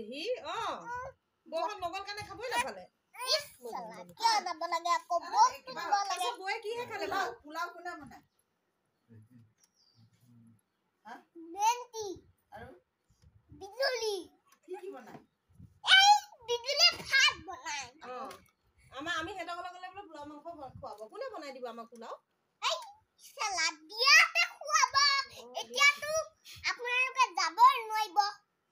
পেহি বহন নগল কাৰণে খাবই নাখালে কিয় যাব লাগে আকৌ বব লাগে বয়ে কিহে খালে পোলাও কোনে বনায় মেন্টি আৰু বিজুলি কি বনায় এই বিজুলি ভাত বনায় আমি হেতক গলে বোলে পোলাও মাংস খুৱাব কোনে বনাই দিব আমাক পোলাও এই সালাদ দিয়াতে খুৱাব এতিয়াতো আপোনালোকে যাবই নোৱাৰিব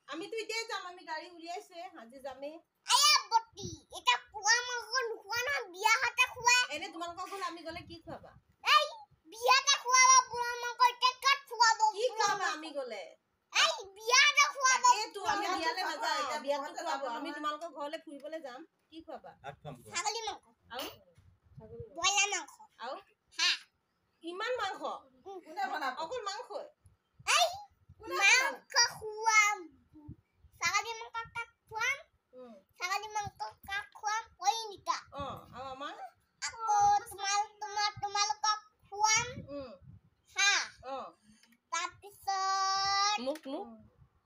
আমিতো এতিয়া যাম আমি গাড়ী উলিয়াইছে আজি যামে আয়া বটি এটা পোৱা মাংস নোখোৱা নহয় বিয়াহতে খুৱাই এনে তোমালোকৰ ঘৰলে আমি গলে কি খুৱাবা এই বিয়াতে খুৱাব পোৱা মাংস এতিয়া কাট খুৱাব কি খুৱাবা আমি গলে এই বিয়াতে খুৱাব এটো আমি বিয়ালে নাযাওঁ এতিয়া বিয়াতে খুৱাব আমি তোমালোকৰ ঘৰলে ফুৰিবলৈ যাম কি খুৱাবা ছাগলী মাংস আৰু বইলা মাংস আৰু হা ইমান মাংস কোনে বনাব অকল মাংসই এই মাংস খুৱাম ছাগলী মাংস কাট খুৱাম ছাগলী মাংস কাট খুৱাম কইনিকা আৰু আমাৰ আকৌ তোমালোকক খুৱাম হা তাৰপিছত মোক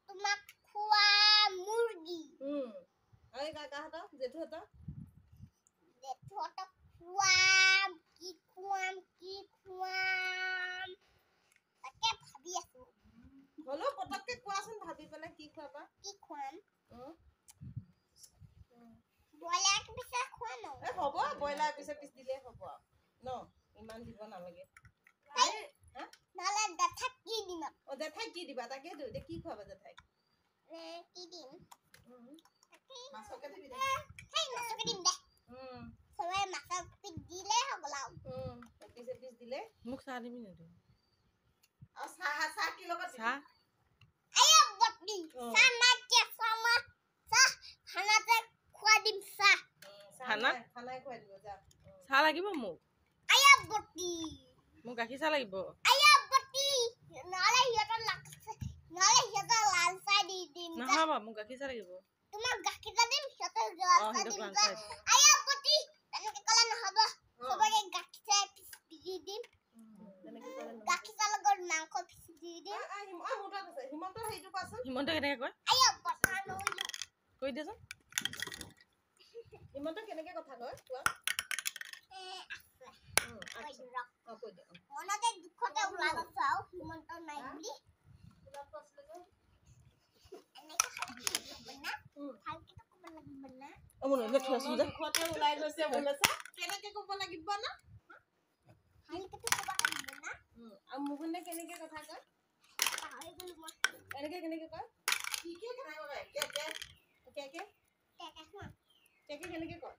তোমাক খুৱাম মুৰ্গী আৰু কাকাহঁতক জেঠুহঁতক খুৱাম কি খুৱাম তাকে ভাবি আছো হলেও পটককে কোৱাচোন ভাবি পেলাই কি খুৱাবা কি খুৱাম ব্ৰইলাৰ পিছে খুৱাম হ'ব ব্ৰইলাৰ পিছে পিছ দিলে হ'ব ন ইমান দিব নালাগে নহলে জেঠাক কি দিম জেঠাইক কি দিবা তাকেতো এতিয়া কি খুৱাবা জেঠাইক কি দিম মাছকে দিবি দে মাছকে দিম দে সবে মাছৰ পিছ দিলে হ'বলা পিছ দিলে মোক চাহ দিবি নেকি আৰু চাহ কি লগত চাহ আয়া বটি চাহ নাই কি চাহ খানাতে খুৱা দিম চাহ খানাই খুৱাই দিব যা চাহ লাগিব মোক আয়া বটি মোক গাখীৰ চাহ লাগিব আয়া বটি নহলে সিহঁতৰ লাল চাহ দি দিম নহ'ব মোক গাখীৰ চাহ লাগিব তোমাক গাখীৰ চাহ দিম সিহঁতৰ লাল চাহ দিম আয়া বটি তেনেকে ক'লে নহ'ব সবকে গাখীৰ চাহ দি দিম গাখীৰ চাহ লগত মাংস দি দিম হিমন্ত সেইটো কোৱাচোন হিমন্ত কেনেকে কয় আয়া বটা লৈলো কৈ দিয়াচোন হিমন্ত কেনেকে কথা কয় কোৱা কৈ দিয়া মনতে দুখতে ওলাব চাও হিমন্ত নাই বুলি এনেকে বনা ভালকে ক'ব লাগিব না মন লেট আছো যা দুখতে ওলাই গৈছে বলেছা কেনেকে ক'ব লাগিব না ভালকে ক'ব লাগিব না আৰু মুগুনে কেনেকে কথা কয় পাহৰি গলো মই কেনেকে কয় কি কেনেকে কয় কে কেনেকে কয়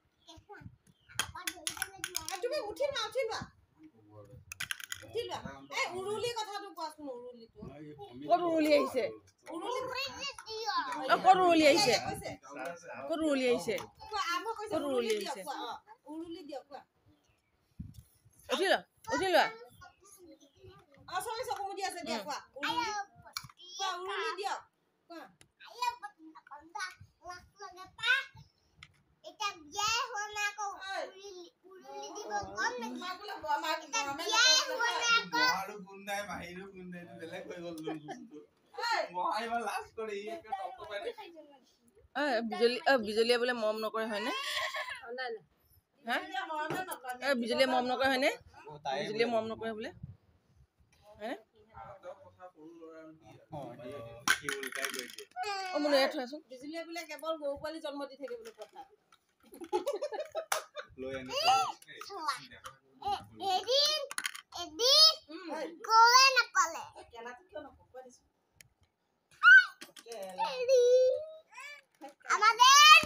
তুমি উঠি লোৱা এই উৰুলি কথাটো কোৱাচোন উৰুলিটো ক'ত উৰুলি আহিছে ক'ত উৰুলি আহিছে ক'ত উৰুলি আহিছে ক'ত উৰুলি আহিছে উৰুলি দিয়ক কোৱা উঠি লোৱা চৰি চকুমুদি আছে দিয়া কোৱা উৰুলি দিয়ক কোৱা এটা বিয়া হোৱা না আকৌ উৰুলি দিব কম আৰু গুন্দাই মাহিৰো গুন্দাই বেলেগ হৈ গ'ল মহাইবা লাজ কৰি একে টপ পাই বিজুলীয়ে বোলে মৰম নকৰে হয়নে হা বিজুলীয়ে মৰম নকৰে হয়নে বিজুলীয়ে মৰম নকৰে বোলে হয়নে মনে ইয়াত থোৱাচোন বিজুলীয়ে বোলে কেৱল গৰু পোৱালি জন্ম দি থাকে বোলে কথা এদিন গৌৱে নাপালে আমাদেৰ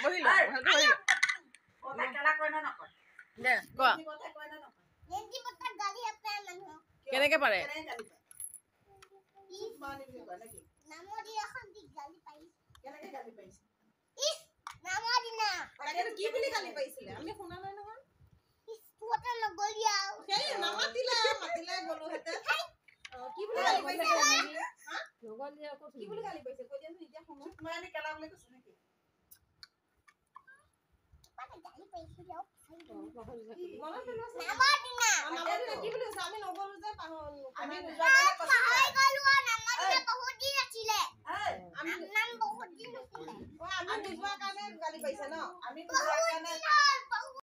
বহিলা কেনেকে পাৰে কি বুলি গালি পাইছিলে আমি শুনা নাই নহয় নামাতিলে গলো হেতে কি বুলি গালি পাইছে কি বুলি গালি পাইছে কৈ দিয়াচোন এতিয়া শুনো মই এনে কেলা বুলি কৈছো নেকি গালি পাইছে যাও কি বুলি আমি নগলো যে আমি নোযোৱাৰ কাৰণে গালি পাৰিছে ন আমি নোযোৱাৰ কাৰণে